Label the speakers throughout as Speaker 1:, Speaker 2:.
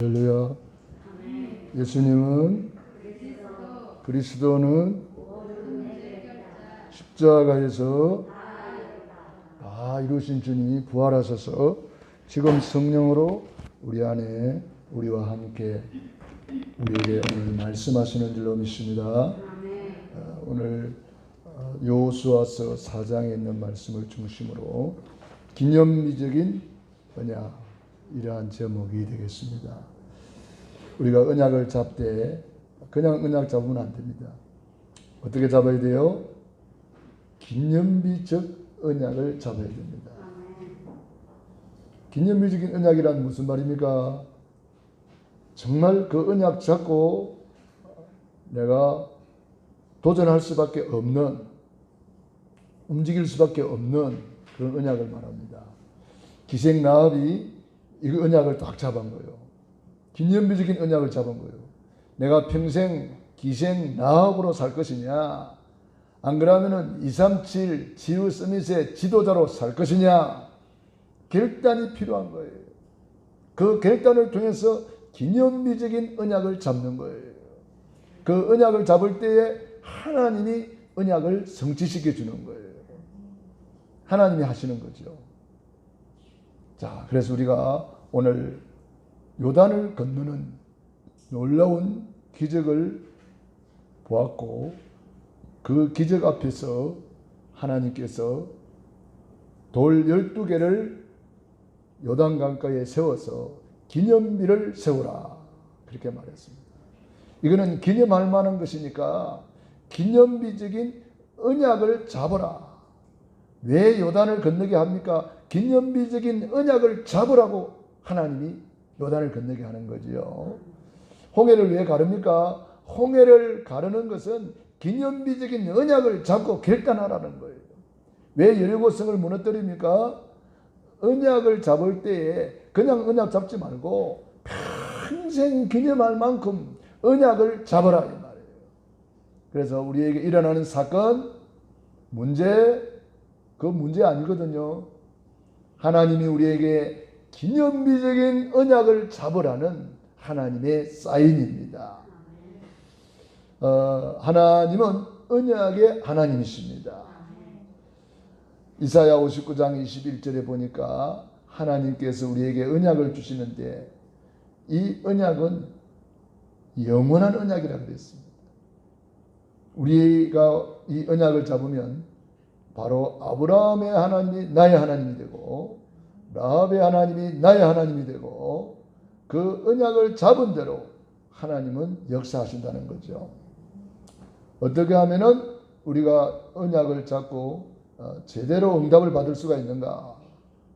Speaker 1: 할렐루야. 예수님은 그리스도는 십자가에서 다 이루신 주님이 부활하셔서 지금 성령으로 우리 안에 우리와 함께 우리에게 오늘 말씀하시는 줄로 믿습니다. 오늘 여호수아서 4장에 있는 말씀을 중심으로 기념비적인 언약, 이러한 제목이 되겠습니다. 우리가 언약을 잡되 그냥 언약 잡으면 안 됩니다. 어떻게 잡아야 돼요? 기념비적 언약을 잡아야 됩니다. 기념비적인 언약이란 무슨 말입니까? 정말 그 언약 잡고 내가 도전할 수밖에 없는, 움직일 수밖에 없는 그런 언약을 말합니다. 기생 라합이 이 언약을 딱 잡은 거예요. 기념비적인 언약을 잡은 거예요. 내가 평생 기생 라합으로 살 것이냐, 안 그러면은 237 지우 서밋의 지도자로 살 것이냐, 결단이 필요한 거예요. 그 결단을 통해서 기념비적인 언약을 잡는 거예요. 그 언약을 잡을 때에 하나님이 언약을 성취시켜 주는 거예요. 하나님이 하시는 거죠. 자, 그래서 우리가 오늘 요단을 건너는 놀라운 기적을 보았고, 그 기적 앞에서 하나님께서 돌 12개를 요단강가에 세워서 기념비를 세우라, 그렇게 말했습니다. 이거는 기념할 만한 것이니까 기념비적인 언약을 잡아라. 왜 요단을 건너게 합니까? 기념비적인 언약을 잡으라고 하나님이 요단을 건너게 하는 거지요. 홍해를 왜 가릅니까? 홍해를 가르는 것은 기념비적인 언약을 잡고 결단하라는 거예요. 왜 여리고성을 무너뜨립니까? 언약을 잡을 때에 그냥 언약 잡지 말고 평생 기념할 만큼 언약을 잡아라, 이 말이에요. 그래서 우리에게 일어나는 사건, 문제, 그 문제 아니거든요. 하나님이 우리에게 기념비적인 언약을 잡으라는 하나님의 사인입니다. 하나님은 언약의 하나님이십니다. 이사야 59장 21절에 보니까 하나님께서 우리에게 언약을 주시는데 이 언약은 영원한 언약이라고 그랬습니다. 우리가 이 언약을 잡으면 바로 아브라함의 하나님이 나의 하나님이 되고 라합의 하나님이 나의 하나님이 되고, 그 언약을 잡은 대로 하나님은 역사하신다는 거죠. 어떻게 하면은 우리가 언약을 잡고 제대로 응답을 받을 수가 있는가?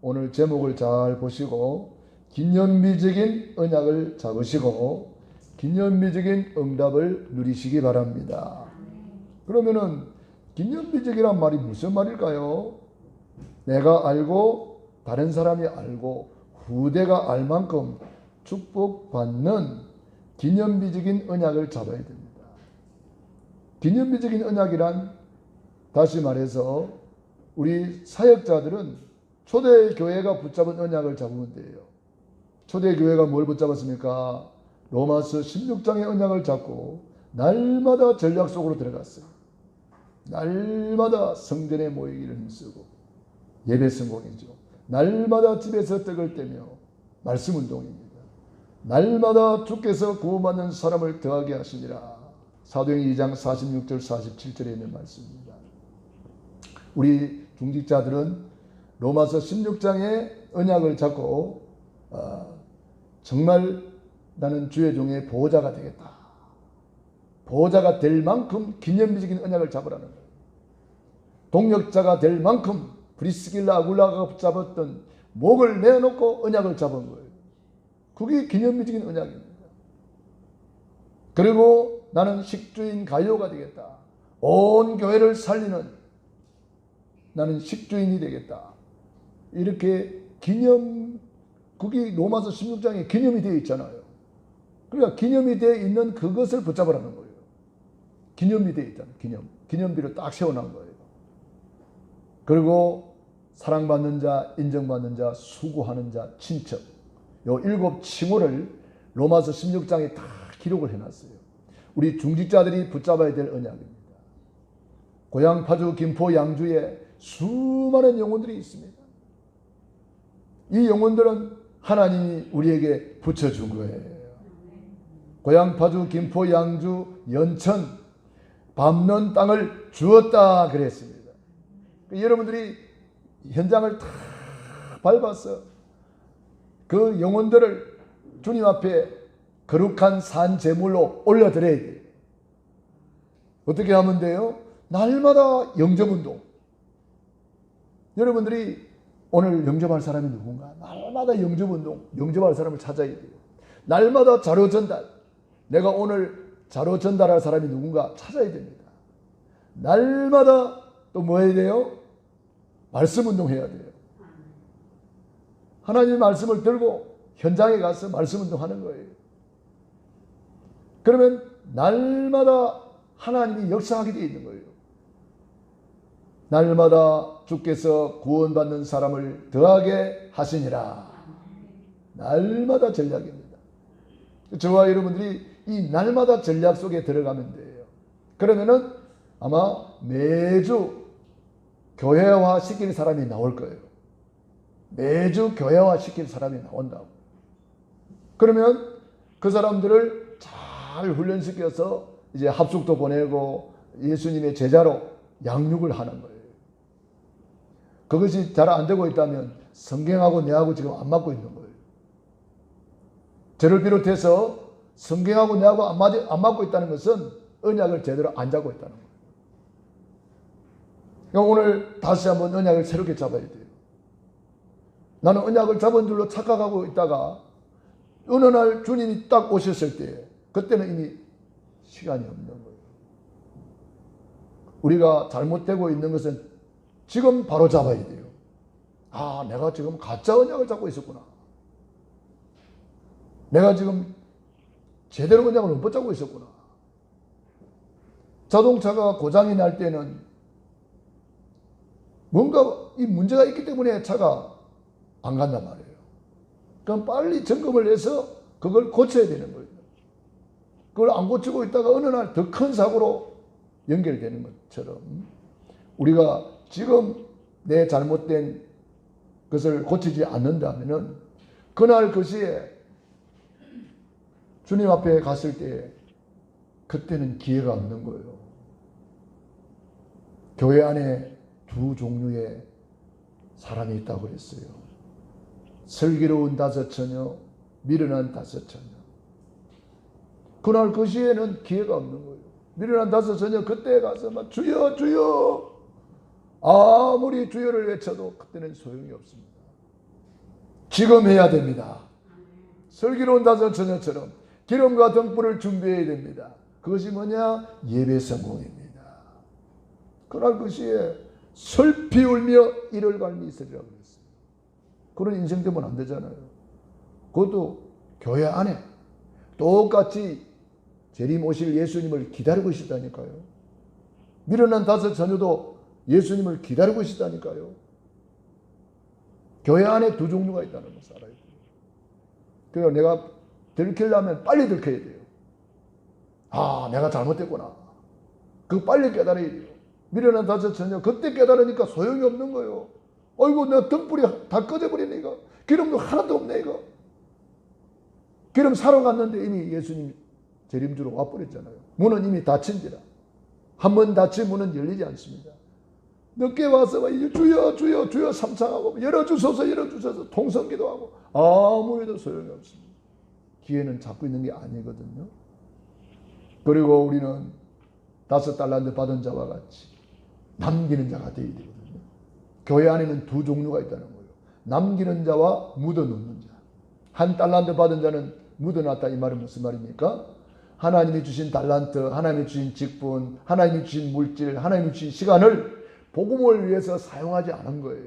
Speaker 1: 오늘 제목을 잘 보시고 기념비적인 언약을 잡으시고 기념비적인 응답을 누리시기 바랍니다. 그러면은 기념비적이란 말이 무슨 말일까요? 내가 알고 다른 사람이 알고 후대가 알 만큼 축복받는 기념비적인 언약을 잡아야 됩니다. 기념비적인 언약이란, 다시 말해서 우리 사역자들은 초대교회가 붙잡은 언약을 잡으면 돼요. 초대교회가 뭘 붙잡았습니까? 로마서 16장의 언약을 잡고 날마다 전략 속으로 들어갔어요. 날마다 성전에 모이기를 힘쓰고 예배 성공이죠. 날마다 집에서 떡을 떼며 말씀 운동입니다. 날마다 주께서 구원받는 사람을 더하게 하시니라. 사도행 2장 46절 47절에 있는 말씀입니다. 우리 중직자들은 로마서 16장의 언약을 잡고 정말 나는 주의 종의 보호자가 되겠다, 보호자가 될 만큼 기념비적인 언약을 잡으라는 거예요. 동력자가 될 만큼 브리스길라 아굴라가 붙잡았던 목을 내어놓고 언약을 잡은 거예요. 그게 기념비적인 언약입니다. 그리고 나는 식주인 가이오가 되겠다, 온 교회를 살리는 나는 식주인이 되겠다, 이렇게 기념, 그게 로마서 16장에 기념이 되어 있잖아요. 그러니까 기념이 되어 있는 그것을 붙잡으라는 거예요. 기념이 되어 있잖아요. 기념비를 딱 세워놓은 거예요. 그리고 사랑받는 자, 인정받는 자, 수고하는 자, 친척, 요 7 칭호를 로마서 16장에 다 기록을 해놨어요. 우리 중직자들이 붙잡아야 될 언약입니다. 고향 파주, 김포, 양주에 수많은 영혼들이 있습니다. 이 영혼들은 하나님이 우리에게 붙여준 거예요. 고향 파주, 김포, 양주, 연천, 밟는 땅을 주었다 그랬습니다. 여러분들이 현장을 다 밟아서 그 영혼들을 주님 앞에 거룩한 산 제물로 올려드려야 돼요. 어떻게 하면 돼요? 날마다 영접운동. 여러분들이 오늘 영접할 사람이 누군가? 날마다 영접운동, 영접할 사람을 찾아야 돼요. 날마다 자료 전달. 내가 오늘 자료 전달할 사람이 누군가 찾아야 됩니다. 날마다 또 뭐 해야 돼요? 말씀 운동해야 돼요. 하나님의 말씀을 들고 현장에 가서 말씀 운동하는 거예요. 그러면 날마다 하나님이 역사하게 되어 있는 거예요. 날마다 주께서 구원받는 사람을 더하게 하시니라. 날마다 전략입니다. 저와 여러분들이 이 날마다 전략 속에 들어가면 돼요. 그러면은 아마 매주 교회화 시킬 사람이 나올 거예요. 매주 교회화 시킬 사람이 나온다고. 그러면 그 사람들을 잘 훈련시켜서 이제 합숙도 보내고 예수님의 제자로 양육을 하는 거예요. 그것이 잘 안 되고 있다면 성경하고 내하고 지금 안 맞고 있는 거예요. 저를 비롯해서 성경하고 내하고 안 맞고 있다는 것은 언약을 제대로 안 잡고 있다는 거예요. 그러니까 오늘 다시 한번 언약을 새롭게 잡아야 돼요. 나는 언약을 잡은 줄로 착각하고 있다가 어느 날 주님이 딱 오셨을 때 그때는 이미 시간이 없는 거예요. 우리가 잘못되고 있는 것은 지금 바로 잡아야 돼요. 아, 내가 지금 가짜 언약을 잡고 있었구나. 내가 지금 제대로 언약을 못 붙잡고 있었구나. 자동차가 고장이 날 때는 뭔가 이 문제가 있기 때문에 차가 안 간단 말이에요. 그럼 빨리 점검을 해서 그걸 고쳐야 되는 거예요. 그걸 안 고치고 있다가 어느 날 더 큰 사고로 연결되는 것처럼 우리가 지금 내 잘못된 것을 고치지 않는다면은 그날 그 시에 주님 앞에 갔을 때 그때는 기회가 없는 거예요. 교회 안에 두 종류의 사람이 있다고 그랬어요. 슬기로운 다섯 처녀, 미련한 다섯 처녀. 그날 그 시에는 기회가 없는 거예요. 미련한 다섯 처녀 그때 가서 막 주여 주여 아무리 주여를 외쳐도 그때는 소용이 없습니다. 지금 해야 됩니다. 슬기로운 다섯 처녀처럼 기름과 등불을 준비해야 됩니다. 그것이 뭐냐? 예배 성공입니다. 그날 그 시에 슬피 울며 이를 갈미 있으리라고 그랬어요. 그런 인생 되면 안 되잖아요. 그것도 교회 안에 똑같이 재림 오실 예수님을 기다리고 있었다니까요. 미련한 다섯 처녀도 예수님을 기다리고 있었다니까요. 교회 안에 두 종류가 있다는 걸 알아야 돼요. 그래서 내가 들키려면 빨리 들켜야 돼요. 아, 내가 잘못됐구나. 그거 빨리 깨달아야 돼요. 미련한 다섯 처녀 그때 깨달으니까 소용이 없는 거예요. 어이구, 내 등불이 다 꺼져버리네 이거. 기름도 하나도 없네 이거. 기름 사러 갔는데 이미 예수님 재림주로 와버렸잖아요. 문은 이미 닫힌지라. 한 번 닫힌 문은 열리지 않습니다. 늦게 와서 주여 주여 주여 삼창하고 열어주소서 열어주소서 통성기도하고 아무 해도 소용이 없습니다. 기회는 잡고 있는 게 아니거든요. 그리고 우리는 5달란트 받은 자와 같이 남기는 자가 되어야 되거든요. 교회 안에는 두 종류가 있다는 거예요. 남기는 자와 묻어놓는 자. 1달란트 받은 자는 묻어놨다 이 말은 무슨 말입니까? 하나님이 주신 달란트, 하나님이 주신 직분, 하나님이 주신 물질, 하나님이 주신 시간을 복음을 위해서 사용하지 않은 거예요.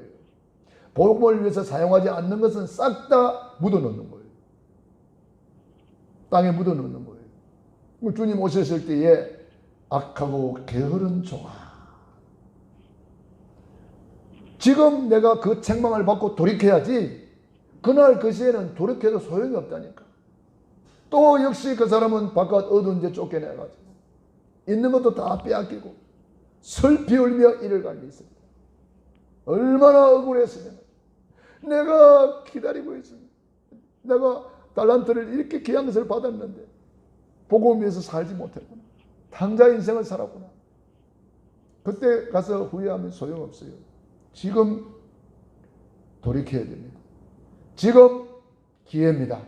Speaker 1: 복음을 위해서 사용하지 않는 것은 싹 다 묻어놓는 거예요. 땅에 묻어놓는 거예요. 주님 오셨을 때에 악하고 게으른 종아. 지금 내가 그 책망을 받고 돌이켜야지. 그날 그 시에는 돌이켜도 소용이 없다니까. 또 역시 그 사람은 바깥 어두운 데 쫓겨내가지고 있는 것도 다 빼앗기고 슬피 울며 이를 갈미 있습니다. 얼마나 억울했으면 내가 기다리고 있습니다. 내가 달란트를 이렇게 귀한 것을 받았는데 복음을 위해서 살지 못했구나. 당자 인생을 살았구나. 그때 가서 후회하면 소용없어요. 지금 돌이켜야 됩니다. 지금 기회입니다.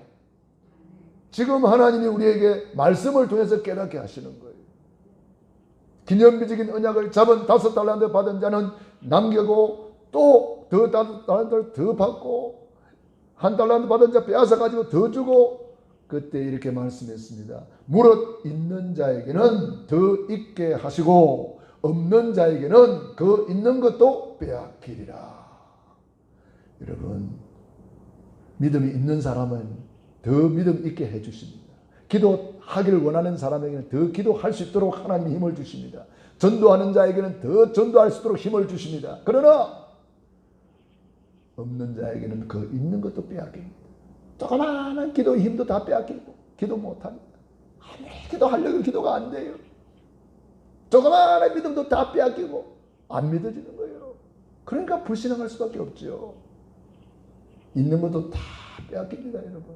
Speaker 1: 지금 하나님이 우리에게 말씀을 통해서 깨닫게 하시는 거예요. 기념비적인 언약을 잡은 5달란트 받은 자는 남기고 또 더 달란트를 더 받고 1달란트 받은 자 빼앗아가지고 더 주고 그때 이렇게 말씀했습니다. 무릇 있는 자에게는 더 있게 하시고 없는 자에게는 그 있는 것도 빼앗기리라. 여러분, 믿음이 있는 사람은 더 믿음 있게 해주십니다. 기도하기를 원하는 사람에게는 더 기도할 수 있도록 하나님이 힘을 주십니다. 전도하는 자에게는 더 전도할 수 있도록 힘을 주십니다. 그러나 없는 자에게는 그 있는 것도 빼앗깁니다. 조그마한 기도 힘도 다 빼앗기고 기도 못합니다. 아무리 기도하려고 기도가 안 돼요. 조그마한 믿음도 다 빼앗기고 안 믿어지는 거예요. 그러니까 불신앙할 수밖에 없죠. 있는 것도 다 빼앗깁니다, 여러분.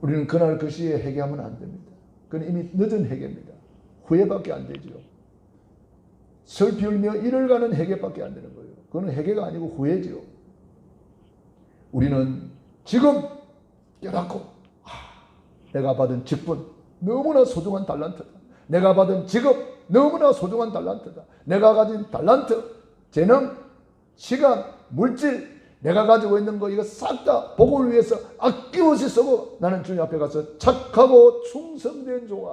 Speaker 1: 우리는 그날 그 시에 회개하면 안 됩니다. 그건 이미 늦은 회개입니다. 후회밖에 안 되죠. 슬피 울며 이를 가는 회개밖에 안 되는 거예요. 그건 회개가 아니고 후회죠. 우리는 지금 깨닫고 내가 받은 직분 너무나 소중한 달란트다. 내가 받은 직업 너무나 소중한 달란트다. 내가 가진 달란트, 재능, 시간, 물질 내가 가지고 있는 거 이거 싹 다 복음을 위해서 아낌없이 쓰고 나는 주님 앞에 가서 착하고 충성된 종아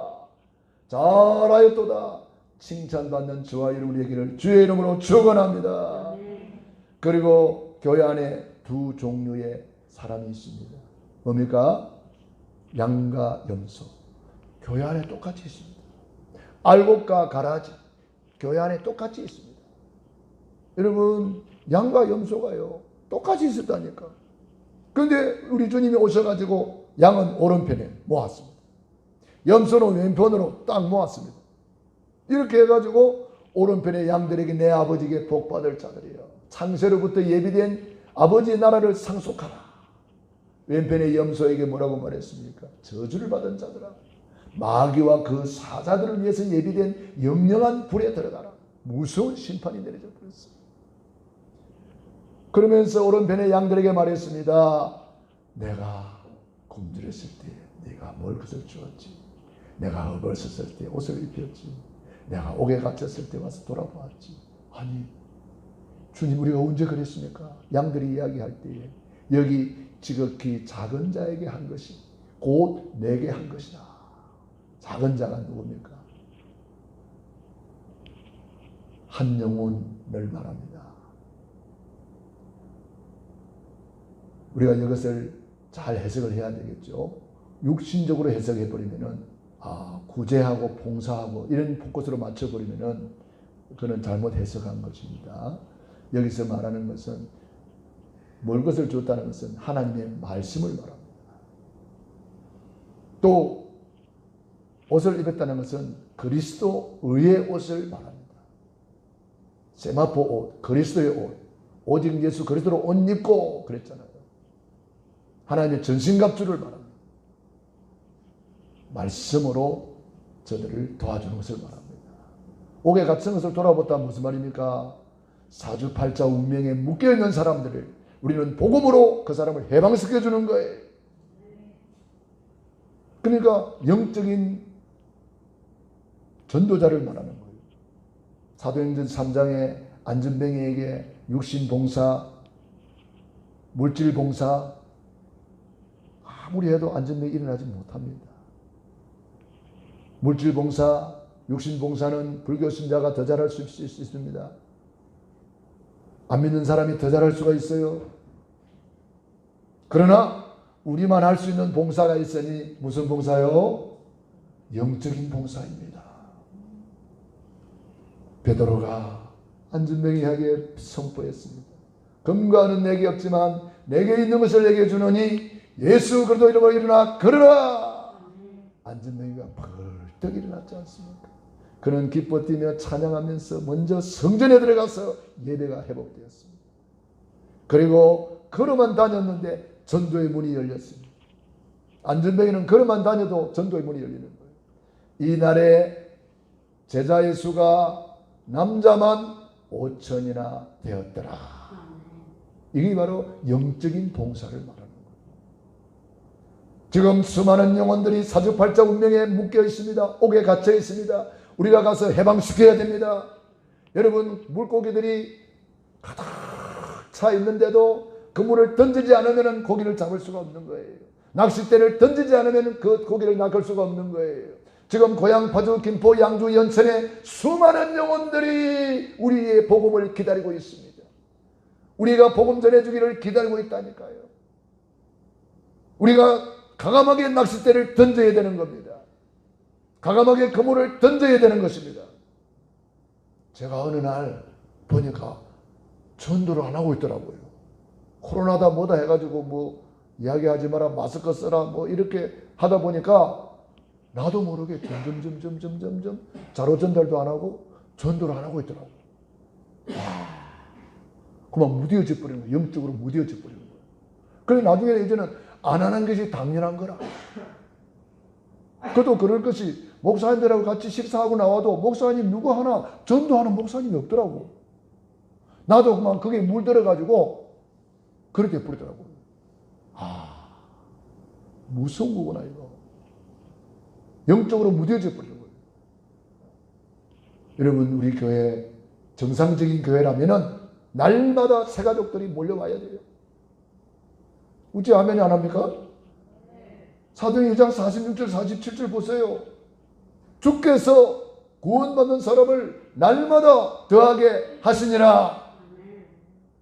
Speaker 1: 잘하였도다 칭찬받는 저와 여러분에게를 주의 이름으로 축원합니다. 그리고 교회 안에 두 종류의 사람이 있습니다. 뭡니까? 양과 염소. 교회 안에 똑같이 있습니다. 알곡과 가라지. 교회 안에 똑같이 있습니다. 여러분, 양과 염소가요 똑같이 있었다니까. 그런데 우리 주님이 오셔가지고 양은 오른편에 모았습니다. 염소는 왼편으로 딱 모았습니다. 이렇게 해가지고 오른편의 양들에게 내 아버지에게 복받을 자들이여 창세로부터 예비된 아버지의 나라를 상속하라. 왼편의 염소에게 뭐라고 말했습니까? 저주를 받은 자들아 마귀와 그 사자들을 위해서 예비된 영영한 불에 들어가라. 무서운 심판이 내려져 버렸어요. 그러면서 오른편의 양들에게 말했습니다. 내가 굶주렸을 때 네가 먹을 것을 주었지. 내가 어벌었을 때 옷을 입혔지. 내가 옥에 갇혔을 때 와서 돌아보았지. 아니 주님 우리가 언제 그랬습니까? 양들이 이야기할 때에 여기 지극히 작은 자에게 한 것이 곧 내게 한 것이다. 작은 자가 누굽니까? 한 영혼을 말합니다. 우리가 이것을 잘 해석을 해야 되겠죠. 육신적으로 해석해 버리면은 구제하고 봉사하고 이런 포커스로 맞춰 버리면은 그는 잘못 해석한 것입니다. 여기서 말하는 것은 먹을 것을 줬다는 것은 하나님의 말씀을 말합니다. 또 옷을 입었다는 것은 그리스도의 옷을 말합니다. 세마포 옷, 그리스도의 옷, 오직 예수 그리스도로 옷 입고 그랬잖아요. 하나님의 전신갑주를 말합니다. 말씀으로 저들을 도와주는 것을 말합니다. 옥에 갇힌 것을 돌아보다 무슨 말입니까? 사주팔자 운명에 묶여있는 사람들을 우리는 복음으로 그 사람을 해방시켜주는 거예요. 그러니까 영적인 전도자를 말하는 거예요. 사도행전 3장에 안전뱅이에게 육신봉사, 물질봉사 아무리 해도 안전뱅이 일어나지 못합니다. 물질봉사, 육신봉사는 불교 신자가 더 잘할 수 있습니다. 안 믿는 사람이 더 잘할 수가 있어요. 그러나 우리만 할 수 있는 봉사가 있으니 무슨 봉사요? 영적인 봉사입니다. 베드로가 안전뱅이에게 선포했습니다. 금과는 내게 없지만 내게 있는 것을 내게 주노니 예수 그리스도 이름으로 일어나 걸으라. 안진뱅이가 벌떡 일어났지 않습니까? 그는 기뻐 뛰며 찬양하면서 먼저 성전에 들어가서 예배가 회복되었습니다. 그리고 걸어만 다녔는데 전도의 문이 열렸습니다. 안진뱅이는 걸어만 다녀도 전도의 문이 열리는 거예요. 이날에 제자의 수가 남자만 5천이나 되었더라. 이게 바로 영적인 봉사를 말하는 거예요. 지금 수많은 영혼들이 사주팔자 운명에 묶여 있습니다. 옥에 갇혀 있습니다. 우리가 가서 해방시켜야 됩니다. 여러분, 물고기들이 가득 차 있는데도 그물을 던지지 않으면 고기를 잡을 수가 없는 거예요. 낚싯대를 던지지 않으면 그 고기를 낚을 수가 없는 거예요. 지금 고양, 파주, 김포, 양주, 연천에 수많은 영혼들이 우리의 복음을 기다리고 있습니다. 우리가 복음 전해주기를 기다리고 있다니까요. 우리가 과감하게 낚싯대를 던져야 되는 겁니다. 과감하게 그물을 던져야 되는 것입니다. 제가 어느 날 보니까 전도를 안 하고 있더라고요. 코로나다 뭐다 해가지고 뭐 이야기하지 마라, 마스크 써라 뭐 이렇게 하다 보니까 나도 모르게 점점 자료 전달도 안 하고 전도를 안 하고 있더라고요. 그만 무뎌져 버리는 거예요. 영적으로 무뎌져 버리는 거예요. 그래서 나중에 이제는 안 하는 것이 당연한 거라. 그래도 그럴 것이 목사님들하고 같이 식사하고 나와도 목사님 누구 하나 전도하는 목사님이 없더라고. 나도 그만 그게 물들어가지고 그렇게 부르더라고요. 무서운 거구나 이거. 영적으로 무뎌져 버리는 거예요. 여러분, 우리 교회 정상적인 교회라면은 날마다 새가족들이 몰려와야 돼요. 우찌 아멘이 안 합니까? 사도행 2장 46절 47절 보세요. 주께서 구원받는 사람을 날마다 더하게 하시니라.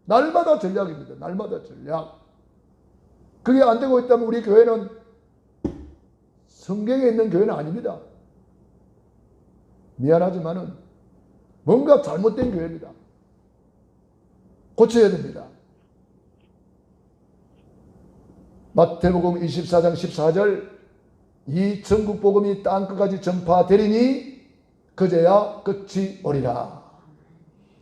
Speaker 1: 날마다 전략입니다. 날마다 전략. 그게 안 되고 있다면 우리 교회는 성경에 있는 교회는 아닙니다. 미안하지만은 뭔가 잘못된 교회입니다. 고쳐야 됩니다. 마태복음 24장 14절 이 전국 복음이 땅끝까지 전파되리니 그제야 끝이 오리라.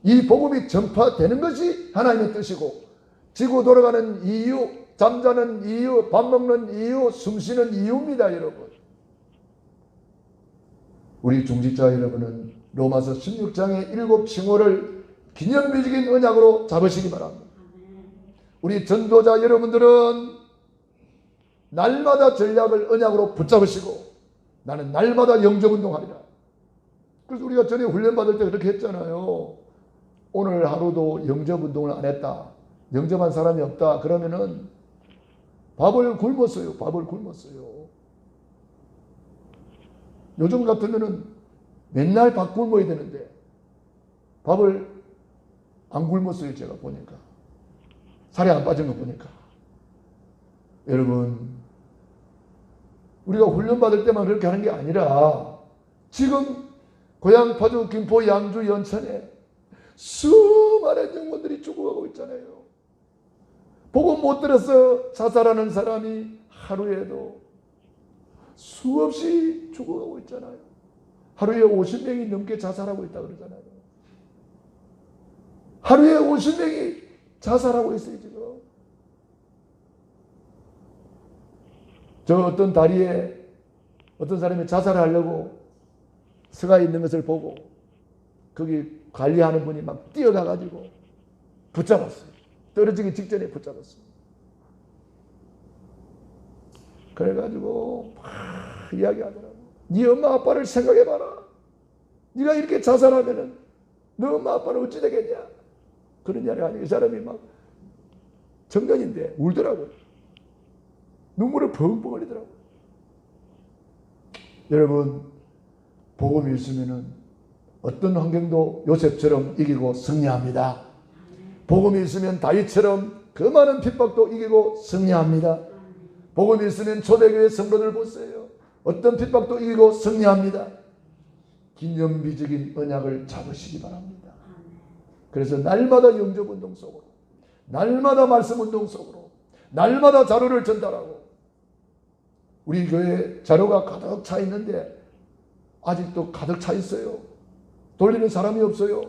Speaker 1: 이 복음이 전파되는 것이 하나님의 뜻이고 지구 돌아가는 이유, 잠자는 이유, 밥 먹는 이유, 숨쉬는 이유입니다. 여러분, 우리 중직자 여러분은 로마서 16장의 7 칭호를 기념비적인 언약으로 잡으시기 바랍니다. 우리 전도자 여러분들은 날마다 전략을 언약으로 붙잡으시고 나는 날마다 영접운동하리라. 그래서 우리가 전에 훈련받을 때 그렇게 했잖아요. 오늘 하루도 영접운동을 안 했다, 영접한 사람이 없다 그러면은 밥을 굶었어요. 밥을 굶었어요. 요즘 같으면은 맨날 밥 굶어야 되는데 밥을 안 굶었어요. 제가 보니까 살이 안 빠진 거 보니까. 여러분, 우리가 훈련받을 때만 그렇게 하는 게 아니라 지금 고양, 파주, 김포, 양주, 연천에 수많은 영혼들이 죽어가고 있잖아요. 복음 못 들어서 자살하는 사람이 하루에도 수없이 죽어가고 있잖아요. 하루에 50명이 넘게 자살하고 있다 그러잖아요. 하루에 50명이 자살하고 있어요. 지금 저 어떤 다리에 어떤 사람이 자살하려고 서가 있는 것을 보고 거기 관리하는 분이 막 뛰어가가지고 붙잡았어요. 떨어지기 직전에 붙잡았어요. 그래가지고 막 이야기하더라고. 네 엄마 아빠를 생각해봐라. 네가 이렇게 자살하면은 너 엄마 아빠는 어찌 되겠냐. 그런 이야기 하니까 이 사람이 막 정년인데 울더라고요. 눈물을 펑펑 흘리더라고요. 여러분, 복음이 있으면은 어떤 환경도 요셉처럼 이기고 승리합니다. 복음이 있으면 다윗처럼 그 많은 핍박도 이기고 승리합니다. 복음이 있으면 초대교회 성도들 보세요. 어떤 핍박도 이기고 승리합니다. 기념비적인 언약을 잡으시기 바랍니다. 그래서 날마다 영접운동 속으로, 날마다 말씀운동 속으로, 날마다 자료를 전달하고 우리 교회 자료가 가득 차 있는데 아직도 가득 차 있어요. 돌리는 사람이 없어요.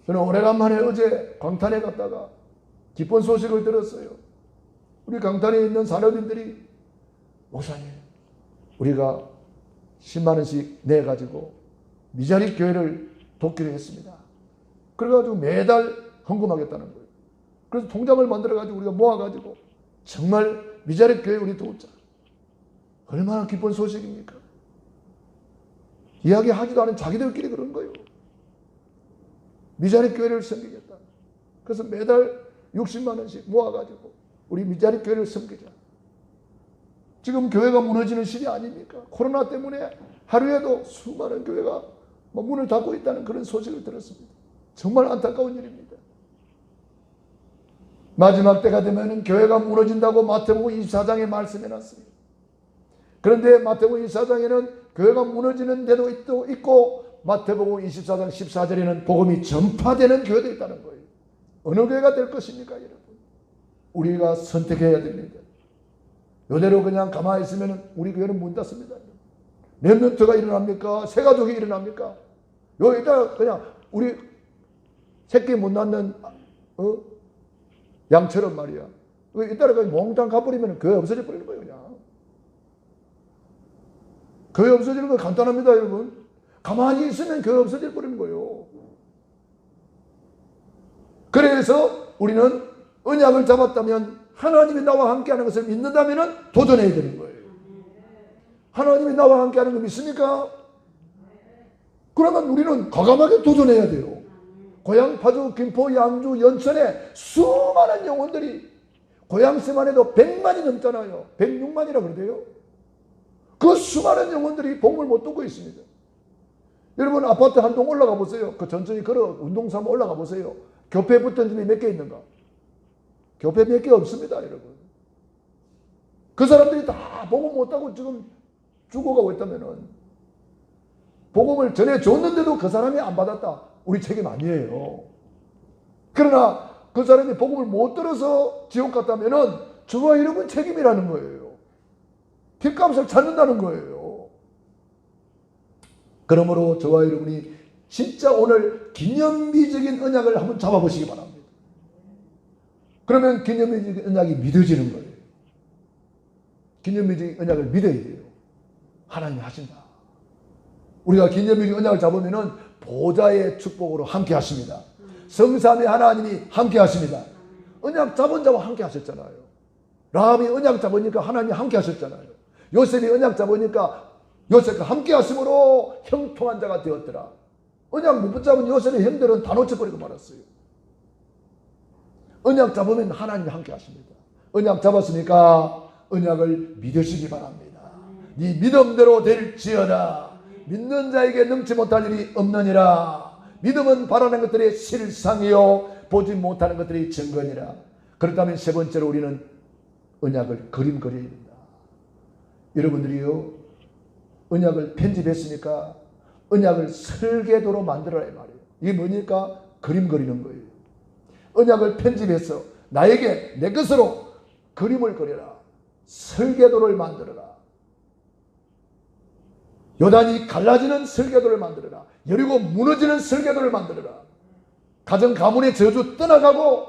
Speaker 1: 저는 오래간만에 어제 광탄에 갔다가 기쁜 소식을 들었어요. 우리 강탄에 있는 산업인들이 목사님, 우리가 10만 원씩 내가지고 미자립 교회를 돕기로 했습니다. 그래가지고 매달 헌금하겠다는 거예요. 그래서 통장을 만들어가지고 우리가 모아가지고 정말 미자립 교회 우리 돕자. 얼마나 기쁜 소식입니까? 이야기하지도 않은 자기들끼리 그런 거예요. 미자립 교회를 섬기겠다. 그래서 매달 60만 원씩 모아가지고 우리 미자립 교회를 섬기자. 지금 교회가 무너지는 시대 아닙니까? 코로나 때문에 하루에도 수많은 교회가 문을 닫고 있다는 그런 소식을 들었습니다. 정말 안타까운 일입니다. 마지막 때가 되면 교회가 무너진다고 마태복음 24장에 말씀해놨습니다. 그런데 마태복음 24장에는 교회가 무너지는 데도 있고 마태복음 24장 14절에는 복음이 전파되는 교회도 있다는 거예요. 어느 교회가 될 것입니까, 여러분? 우리가 선택해야 됩니다. 이대로 그냥 가만히 있으면 우리 교회는 문 닫습니다. 렘넌트가 일어납니까? 새 가족이 일어납니까? 여기다 그냥 우리 새끼 못 낳는 양처럼 말이야. 이따가 몽땅 가버리면 교회 없어져 버리는 거예요, 그냥. 교회 없어지는 거 간단합니다, 여러분. 가만히 있으면 교회 없어져 버리는 거예요. 그래서 우리는 언약을 잡았다면, 하나님이 나와 함께하는 것을 믿는다면 도전해야 되는 거예요. 하나님이 나와 함께하는 거 믿습니까? 그러면 우리는 과감하게 도전해야 돼요. 고향, 파주, 김포, 양주, 연천에 수많은 영혼들이, 고향세만 해도 100만이 넘잖아요. 106만이라 그러대요. 그 수많은 영혼들이 복음을 못 듣고 있습니다. 여러분 아파트 한 동 올라가 보세요. 그 천천히 걸어 운동 삼아 올라가 보세요. 교패 붙은 집이 몇 개 있는가? 교패 몇 개 없습니다, 여러분. 그 사람들이 다 복음 못하고 지금 죽어가고 있다면은, 복음을 전해줬는데도 그 사람이 안 받았다. 우리 책임 아니에요. 그러나 그 사람이 복음을 못 들어서 지옥 갔다면은 저와 여러분 책임이라는 거예요. 핏값을 찾는다는 거예요. 그러므로 저와 여러분이 진짜 오늘 기념비적인 언약을 한번 잡아보시기 바랍니다. 그러면 기념비적인 언약이 믿어지는 거예요. 기념비적인 언약을 믿어야 돼요. 하나님이 하신다. 우리가 기념비적인 언약을 잡으면은 보좌의 축복으로 함께 하십니다. 성삼위 하나님이 함께 하십니다. 언약 잡은 자와 함께 하셨잖아요. 라합이 언약 잡으니까 하나님이 함께 하셨잖아요. 요셉이 언약 잡으니까 요셉과 함께 하심으로 형통한 자가 되었더라. 언약 못 붙잡은 요셉의 형들은 다 놓쳐버리고 말았어요. 언약 잡으면 하나님이 함께 하십니다. 언약 잡았으니까 언약을 믿으시기 바랍니다. 네 믿음대로 될지어다. 믿는 자에게 넘지 못할 일이 없느니라. 믿음은 바라는 것들의 실상이요 보지 못하는 것들의 증거니라. 그렇다면 세 번째로 우리는 언약을 그림 그려야 된다. 여러분들이요, 언약을 편집했으니까 언약을 설계도로 만들어라 이 말이에요. 이게 뭐니까? 그림 그리는 거예요. 언약을 편집해서 나에게 내 것으로 그림을 그려라. 설계도를 만들어라. 요단이 갈라지는 설계도를 만들어라. 여리고 무너지는 설계도를 만들어라. 가정 가문의 저주 떠나가고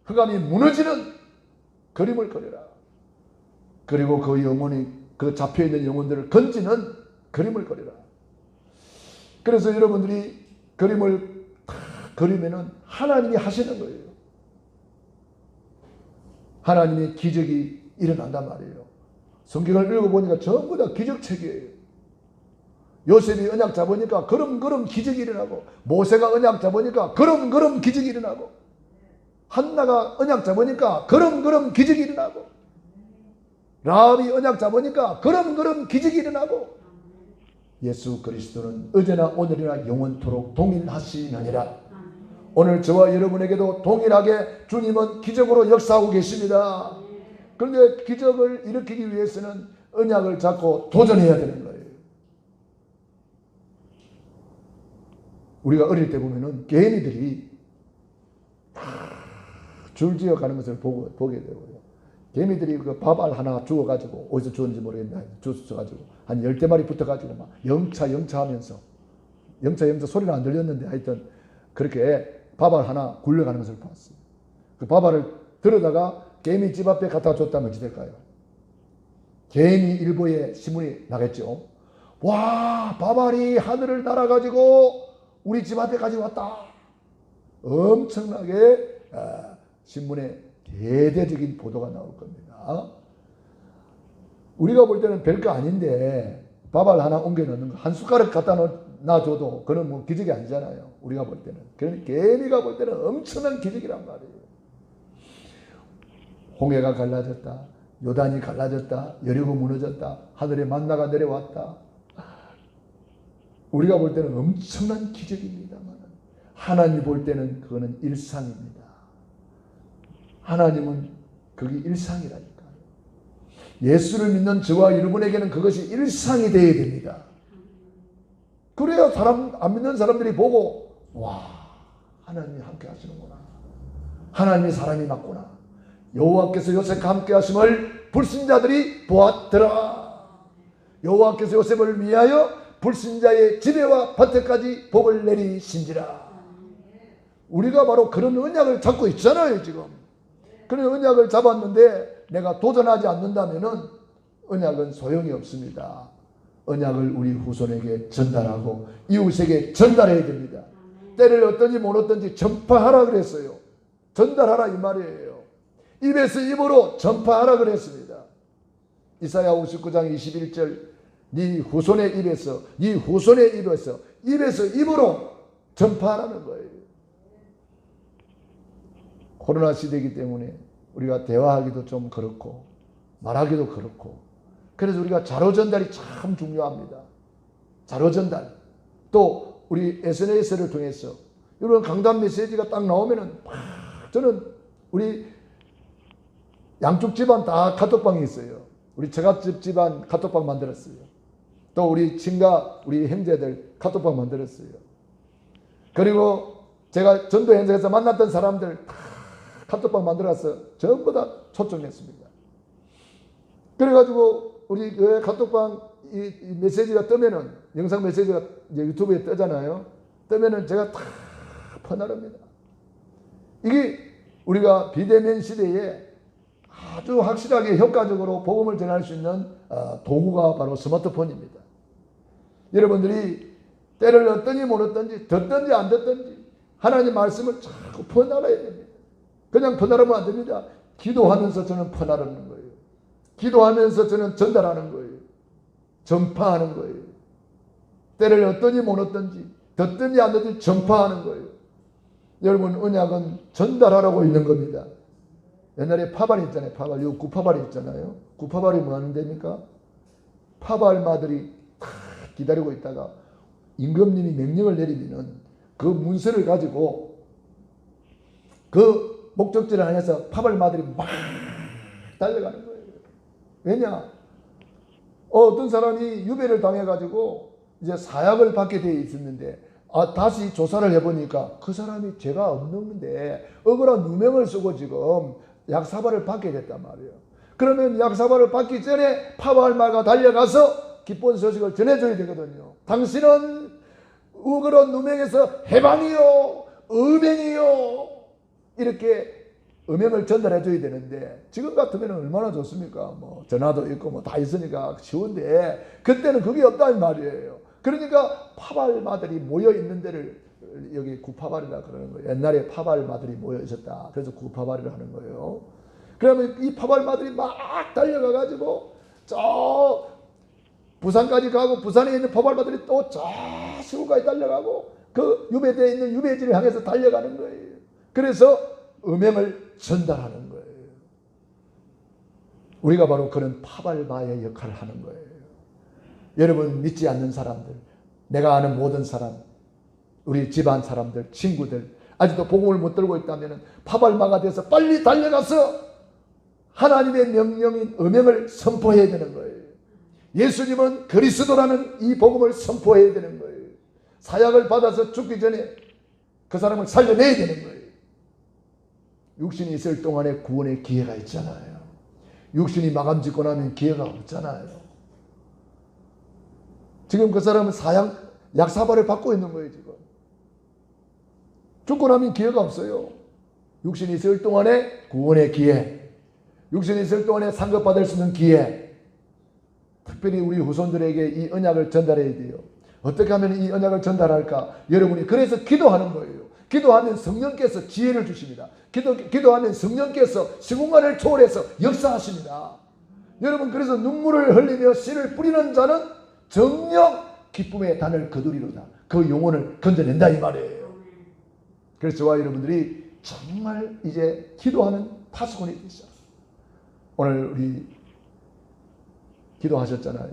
Speaker 1: 흑암이 무너지는 그림을 그려라. 그리고 그 영혼이, 그 잡혀있는 영혼들을 건지는 그림을 그려라. 그래서 여러분들이 그림을 그리면은 하나님이 하시는 거예요. 하나님의 기적이 일어난단 말이에요. 성경을 읽어보니까 전부 다 기적책이에요. 요셉이 언약 잡으니까 걸음걸음 기적이 일어나고, 모세가 언약 잡으니까 걸음걸음 기적이 일어나고, 한나가 언약 잡으니까 걸음걸음 기적이 일어나고, 라합이 언약 잡으니까 걸음걸음 기적이 일어나고, 예수 그리스도는 어제나 오늘이나 영원토록 동일하시느니라. 오늘 저와 여러분에게도 동일하게 주님은 기적으로 역사하고 계십니다. 그런데 기적을 일으키기 위해서는 언약을 잡고 도전해야 되는 거예요. 우리가 어릴 때 보면은 개미들이 줄지어 가는 것을 보게 되고요. 개미들이 그 밥알 하나 주워가지고, 어디서 주웠는지 모르겠는데 주워가지고 한 10대마리 붙어가지고 막 영차 하면서 영차 소리는 안 들렸는데 하여튼 그렇게 밥알 하나 굴려가는 것을 봤어요. 그 밥알을 들어다가 개미 집 앞에 갖다 줬다면 어찌 될까요? 개미 일보에 신문이 나겠죠. 와, 밥알이 하늘을 날아가지고 우리 집 앞에까지 왔다. 엄청나게 신문에 대대적인 보도가 나올 겁니다. 우리가 볼 때는 별거 아닌데 밥알 하나 옮겨 넣는 거, 한 숟가락 갖다 놔줘도 그건 뭐 기적이 아니잖아요. 우리가 볼 때는. 그러니 개미가 볼 때는 엄청난 기적이란 말이에요. 홍해가 갈라졌다. 요단이 갈라졌다. 여리고 무너졌다. 하늘에 만나가 내려왔다. 우리가 볼 때는 엄청난 기적입니다만 하나님이 볼 때는 그거는 일상입니다. 하나님은 그게 일상이라니까요. 예수를 믿는 저와 여러분에게는 그것이 일상이 되어야 됩니다. 그래야 안 믿는 사람들이 보고, 와, 하나님이 함께 하시는구나. 하나님이 사람이 맞구나. 여호와께서 요셉과 함께 하심을 불신자들이 보았더라. 여호와께서 요셉을 위하여 불신자의 집에와 밭에까지 복을 내리신지라. 우리가 바로 그런 언약을 잡고 있잖아요, 지금. 그런 언약을 잡았는데 내가 도전하지 않는다면 언약은 소용이 없습니다. 언약을 우리 후손에게 전달하고 이웃에게 전달해야 됩니다. 때를 얻든지 못 얻든지 전파하라 그랬어요. 전달하라 이 말이에요. 입에서 입으로 전파하라 그랬습니다. 이사야 59장 21절 네 후손의 입에서 입에서 입으로 전파하라는 거예요. 코로나 시대이기 때문에 우리가 대화하기도 좀 그렇고 말하기도 그렇고, 그래서 우리가 자료 전달이 참 중요합니다. 자료 전달. 또 우리 SNS를 통해서 이런 강단 메시지가 딱 나오면은 저는 우리 양쪽 집안 다 카톡방이 있어요. 우리 처갓집 집안 카톡방 만들었어요. 또 우리 친가 우리 형제들 카톡방 만들었어요. 그리고 제가 전도 현장에서 만났던 사람들 다 카톡방 만들어서 전부 다 초청했습니다. 그래가지고 우리 그 카톡방 이 메시지가 뜨면은, 영상 메시지가 이제 유튜브에 뜨잖아요. 뜨면은 제가 다 퍼나릅니다. 이게 우리가 비대면 시대에 아주 확실하게 효과적으로 복음을 전할 수 있는 도구가 바로 스마트폰입니다. 여러분들이 때를 얻든지 못 얻든지 듣든지 안 듣든지 하나님 말씀을 자꾸 퍼나가야 됩니다. 그냥 퍼나르면 안 됩니다. 기도하면서 저는 퍼나르는 거예요. 기도하면서 저는 전달하는 거예요. 전파하는 거예요. 때를 얻든지 못 얻든지 듣든지 안 듣든지 전파하는 거예요. 여러분, 언약은 전달하라고 있는 겁니다. 옛날에 파발이 있잖아요. 파발, 요 구파발이 있잖아요. 구파발이 뭐 하는 데입니까? 파발마들이 다 기다리고 있다가 임금님이 명령을 내리면은 그 문서를 가지고 그 목적지를 향해서 파발마들이 막 달려가는 거예요. 왜냐? 어떤 사람이 유배를 당해가지고 이제 사약을 받게 되어 있었는데, 다시 조사를 해보니까 그 사람이 죄가 없는데 억울한 누명을 쓰고 지금 약사발을 받게 됐단 말이에요. 그러면 약사발을 받기 전에 파발마가 달려가서 기쁜 소식을 전해줘야 되거든요. 당신은 억울한 누명에서 해방이요, 음행이요, 이렇게 음행을 전달해줘야 되는데, 지금 같으면 얼마나 좋습니까? 뭐 전화도 있고 뭐 다 있으니까 쉬운데, 그때는 그게 없다는 말이에요. 그러니까 파발마들이 모여 있는 데를 여기 구파발이라 그러는 거예요. 옛날에 파발마들이 모여 있었다. 그래서 구파발이라 하는 거예요. 그러면 이 파발마들이 막 달려가 가지고 저 부산까지 가고, 부산에 있는 파발마들이 또 저 시골까지 달려가고 그 유배되어 있는 유배지를 향해서 달려가는 거예요. 그래서 음행을 전달하는 거예요. 우리가 바로 그런 파발마의 역할을 하는 거예요. 여러분, 믿지 않는 사람들, 내가 아는 모든 사람, 우리 집안 사람들, 친구들, 아직도 복음을 못 들고 있다면 파발마가 돼서 빨리 달려가서 하나님의 명령인 음행을 선포해야 되는 거예요. 예수님은 그리스도라는 이 복음을 선포해야 되는 거예요. 사약을 받아서 죽기 전에 그 사람을 살려내야 되는 거예요. 육신이 있을 동안에 구원의 기회가 있잖아요. 육신이 마감 짓고 나면 기회가 없잖아요. 지금 그 사람은 약사발을 받고 있는 거예요. 지금 죽고 나면 기회가 없어요. 육신이 있을 동안에 구원의 기회, 육신이 있을 동안에 상급받을 수 있는 기회, 특별히 우리 후손들에게 이 언약을 전달해야 돼요. 어떻게 하면 이 언약을 전달할까? 여러분이 그래서 기도하는 거예요. 기도하면 성령께서 지혜를 주십니다. 기도하면 성령께서 시공간을 초월해서 역사하십니다. 여러분, 그래서 눈물을 흘리며 씨를 뿌리는 자는 정녕 기쁨의 단을 거두리로다. 그 영혼을 건져낸다 이 말이에요. 그래서 저와 여러분들이 정말 이제 기도하는 파수꾼이 되시죠. 오늘 우리 기도하셨잖아요.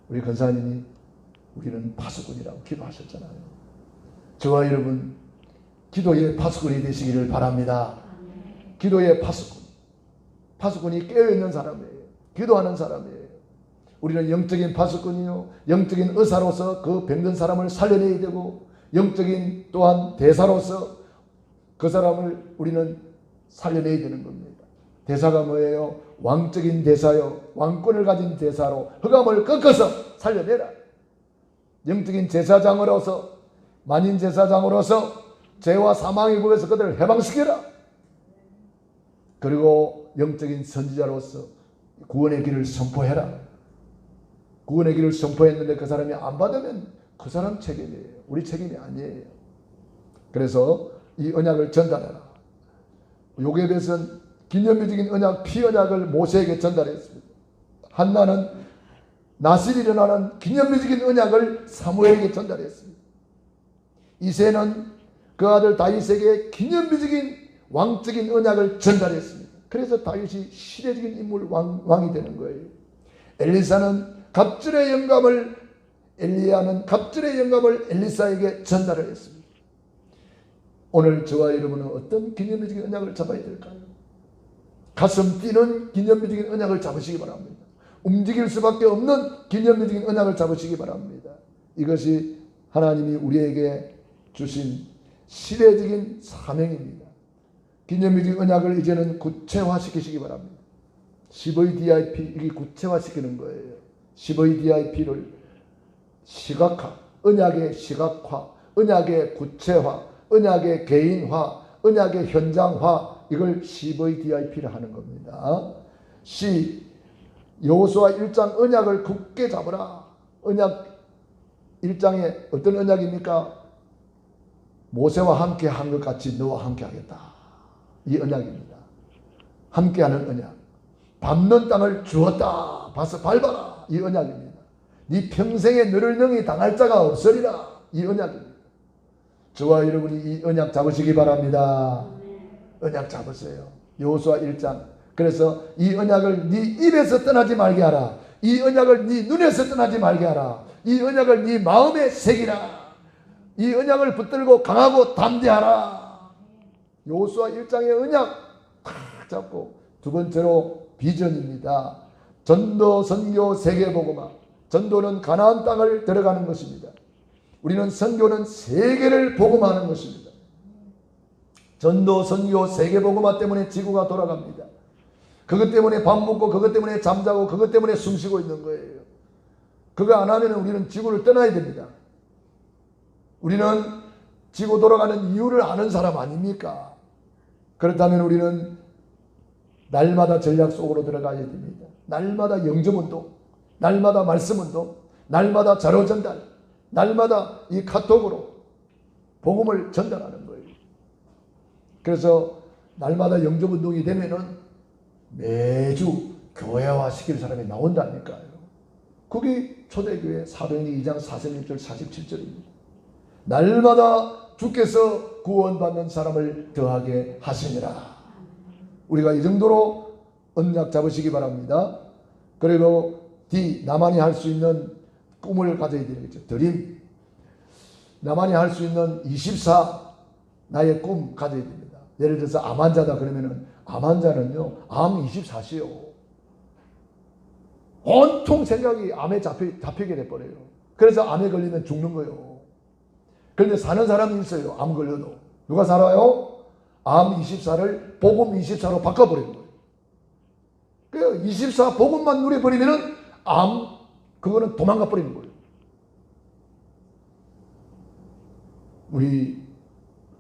Speaker 1: 우리 권사님이 우리는 파수꾼이라고 기도하셨잖아요. 저와 여러분 기도의 파수꾼이 되시기를 바랍니다. 기도의 파수꾼. 파수꾼이 깨어있는 사람이에요. 기도하는 사람이에요. 우리는 영적인 파수꾼이요, 영적인 의사로서 그 병든 사람을 살려내야 되고, 영적인 또한 대사로서 그 사람을 우리는 살려내야 되는 겁니다. 대사가 뭐예요? 왕적인 대사요, 왕권을 가진 대사로 흑암을 꺾어서 살려내라. 영적인 제사장으로서, 만인 제사장으로서 죄와 사망의 법에서 그들을 해방시켜라. 그리고 영적인 선지자로서 구원의 길을 선포해라. 구원의 길을 선포했는데 그 사람이 안 받으면 그 사람 책임이에요. 우리 책임이 아니에요. 그래서 이 언약을 전달해라. 요게벳은 기념비적인 언약, 피언약을 모세에게 전달했습니다. 한나는 나실이 일어나는 기념비적인 언약을 사무엘에게 전달했습니다. 이새는 그 아들 다윗에게 기념비적인 왕적인 언약을 전달했습니다. 그래서 다윗이 시대적인 인물 왕이 되는 거예요. 엘리사는 갑절의 영감을, 엘리야는 갑절의 영감을 엘리사에게 전달을 했습니다. 오늘 저와 여러분은 어떤 기념비적인 언약을 잡아야 될까요? 가슴 뛰는 기념비적인 언약을 잡으시기 바랍니다. 움직일 수밖에 없는 기념비적인 언약을 잡으시기 바랍니다. 이것이 하나님이 우리에게 주신 시대적인 사명입니다. 기념비적인 언약을 이제는 구체화시키시기 바랍니다. 10의 DIP, 이게 구체화시키는 거예요. 10의 DIP를 시각화, 언약의 시각화, 언약의 구체화, 언약의 개인화, 언약의 현장화, 이걸 10의 DIP를 하는 겁니다. 여호수아 1장 언약을 굳게 잡으라. 언약 1장에 어떤 언약입니까? 모세와 함께 한 것 같이 너와 함께 하겠다. 이 언약입니다. 함께하는 언약. 밟는 땅을 주었다. 봐서 밟아라. 이 언약입니다. 네 평생에 너를 능히 당할 자가 없으리라. 이 언약입니다. 저와 여러분이 이 언약 잡으시기 바랍니다. 언약 잡으세요. 여호수아 1장. 그래서 이 언약을 네 입에서 떠나지 말게 하라. 이 언약을 네 눈에서 떠나지 말게 하라. 이 언약을 네 마음에 새기라. 이 언약을 붙들고 강하고 담대하라. 여호수아 1장의 언약 탁 잡고, 두 번째로 비전입니다. 전도, 선교, 세계복음화. 전도는 가나안 땅을 들어가는 것입니다. 우리는 선교는 세계를 복음하는 것입니다. 전도, 선교, 세계복음화 때문에 지구가 돌아갑니다. 그것 때문에 밥 먹고, 그것 때문에 잠자고, 그것 때문에 숨쉬고 있는 거예요. 그거 안 하면 우리는 지구를 떠나야 됩니다. 우리는 지구 돌아가는 이유를 아는 사람 아닙니까? 그렇다면 우리는 날마다 전략 속으로 들어가야 됩니다. 날마다 영접운동, 날마다 말씀운동, 날마다 자료 전달, 날마다 이 카톡으로 복음을 전달하는 거예요. 그래서 날마다 영접운동이 되면은 매주 교회화 시킬 사람이 나온다니까요. 그게 초대교회 사도행전 2장 46절 47절입니다. 날마다 주께서 구원받는 사람을 더하게 하시니라. 우리가 이 정도로 언약 잡으시기 바랍니다. 그리고 D, 나만이 할 수 있는 꿈을 가져야 되겠죠. 드림. 나만이 할 수 있는 24, 나의 꿈 가져야 됩니다. 예를 들어서 암 환자다 그러면은, 암 환자는요, 암 24시요. 온통 생각이 암에 잡히게 돼버려요. 그래서 암에 걸리면 죽는 거예요. 그런데 사는 사람이 있어요. 암 걸려도. 누가 살아요? 암 24를 복음 24로 바꿔버리는 거예요. 그 24 복음만 누려버리면은 그거는 도망가 버리는 거예요. 우리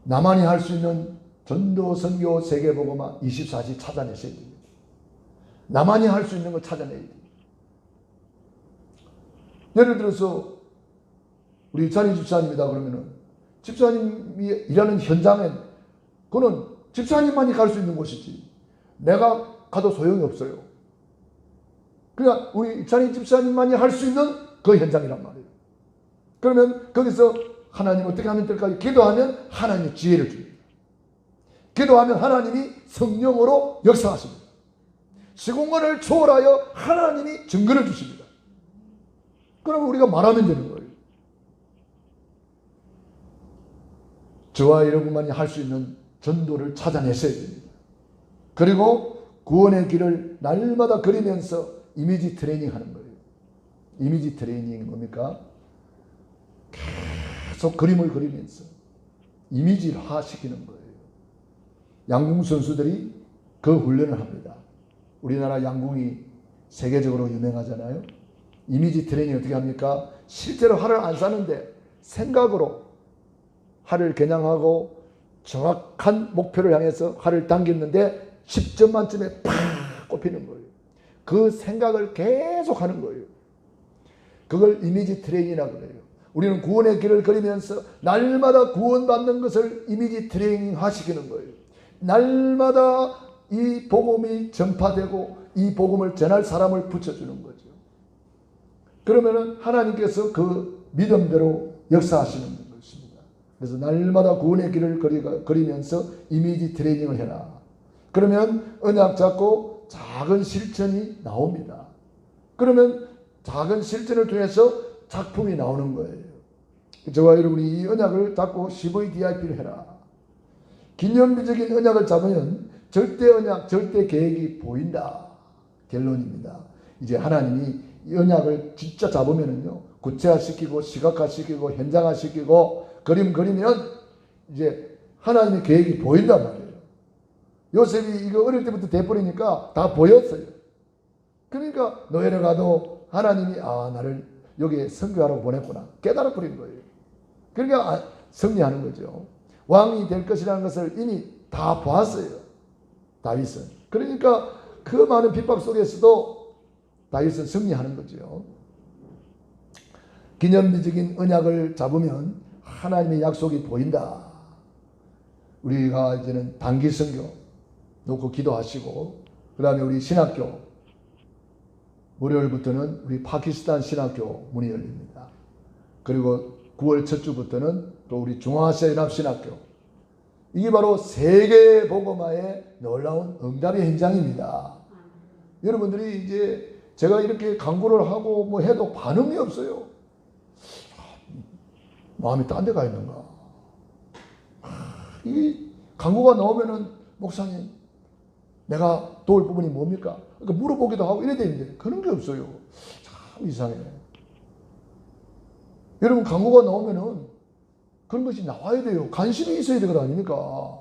Speaker 1: 나만이 할 수 있는 전도, 선교, 세계복음화 24시 찾아내셔야 됩니다. 나만이 할 수 있는 거 찾아내야 돼요. 예를 들어서 우리 이찬희 집사님이다 그러면은 집사님이 일하는 현장엔 그거는 집사님만이 갈 수 있는 곳이지 내가 가도 소용이 없어요. 그러니까 우리 이찬희 집사님만이 할 수 있는 그 현장이란 말이에요. 그러면 거기서 하나님 어떻게 하면 될까요? 기도하면 하나님이 지혜를 줍니다. 기도하면 하나님이 성령으로 역사하십니다. 시공간을 초월하여 하나님이 증거를 주십니다. 그러면 우리가 말하면 되는 거예요. 저와 여러분만이 할 수 있는 전도를 찾아내셔야 됩니다. 그리고 구원의 길을 날마다 그리면서 이미지 트레이닝 하는 거예요. 이미지 트레이닝이 뭡니까? 계속 그림을 그리면서 이미지화 시키는 거예요. 양궁 선수들이 그 훈련을 합니다. 우리나라 양궁이 세계적으로 유명하잖아요. 이미지 트레이닝 어떻게 합니까? 실제로 활을 안 쐈는데 생각으로 활을 겨냥하고 정확한 목표를 향해서 활을 당겼는데 10점 만점에 팍 꼽히는 거예요. 그 생각을 계속 하는 거예요. 그걸 이미지 트레이닝이라고 그래요. 우리는 구원의 길을 그리면서 날마다 구원받는 것을 이미지 트레이닝화 시키는 거예요. 날마다 이 복음이 전파되고 이 복음을 전할 사람을 붙여주는 거죠. 그러면은 하나님께서 그 믿음대로 역사하시는 것입니다. 그래서 날마다 구원의 길을 그리면서 이미지 트레이닝을 해라. 그러면 언약 잡고 작은 실천이 나옵니다. 그러면 작은 실천을 통해서 작품이 나오는 거예요. 저와 여러분이 이 언약을 잡고 CVDIP를 해라. 기념비적인 언약을 잡으면 절대 언약, 절대 계획이 보인다. 결론입니다. 이제 하나님이 이 언약을 진짜 잡으면은요, 구체화시키고 시각화시키고 현장화시키고 그림 그리면 이제 하나님의 계획이 보인단 말이에요. 요셉이 이거 어릴 때부터 돼버리니까 다 보였어요. 그러니까 노예를 가도 하나님이 나를 여기에 선교하러 보냈구나 깨달아 버린 거예요. 그러니까 승리하는 거죠. 왕이 될 것이라는 것을 이미 다 보았어요. 다윗은. 그러니까 그 많은 핍박 속에서도 다윗은 승리하는 거죠. 기념비적인 언약을 잡으면 하나님의 약속이 보인다. 우리가 이제는 단기 선교 놓고 기도하시고, 그 다음에 우리 신학교 월요일부터는 우리 파키스탄 신학교 문이 열립니다. 그리고 9월 첫 주부터는 또 우리 중앙아시아 연합 신학교. 이게 바로 세계 복음화의 놀라운 응답의 현장입니다. 여러분들이 이제 제가 이렇게 광고를 하고 뭐 해도 반응이 없어요. 마음이 딴 데 가 있는가? 이 광고가 나오면은 목사님 내가 도울 부분이 뭡니까? 그러니까 물어보기도 하고 이래야 되는데 그런 게 없어요. 참 이상해. 여러분 광고가 나오면은 그런 것이 나와야 돼요. 관심이 있어야 되는 거 아닙니까?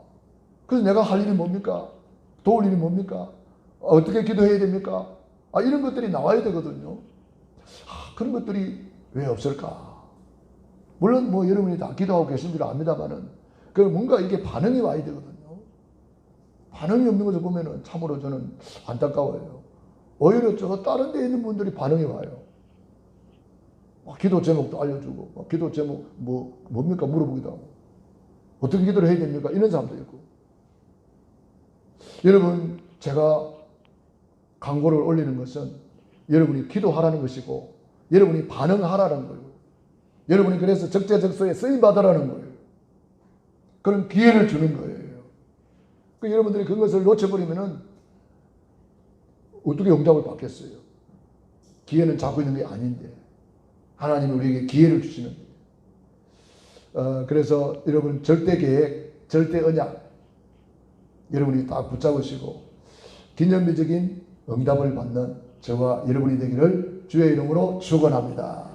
Speaker 1: 그래서 내가 할 일이 뭡니까? 도울 일이 뭡니까? 어떻게 기도해야 됩니까? 이런 것들이 나와야 되거든요. 그런 것들이 왜 없을까? 물론 뭐 여러분이 다 기도하고 계신 줄 압니다만은 그 뭔가 이게 반응이 와야 되거든요. 반응이 없는 것을 보면은 참으로 저는 안타까워요. 오히려 저 다른 데 있는 분들이 반응이 와요. 기도 제목도 알려주고, 기도 제목 뭡니까 물어보기도 하고, 어떻게 기도를 해야 됩니까? 이런 사람도 있고. 여러분, 제가 광고를 올리는 것은 여러분이 기도하라는 것이고, 여러분이 반응하라는 거예요. 여러분이 그래서 적재적소에 쓰임받으라는 거예요. 그런 기회를 주는 거예요. 여러분들이 그것을 놓쳐버리면은 어떻게 응답을 받겠어요? 기회는 잡고 있는 게 아닌데 하나님이 우리에게 기회를 주시는 거예요. 그래서 여러분 절대 계획, 절대 언약 여러분이 딱 붙잡으시고 기념비적인 응답을 받는 저와 여러분이 되기를 주의 이름으로 축원합니다.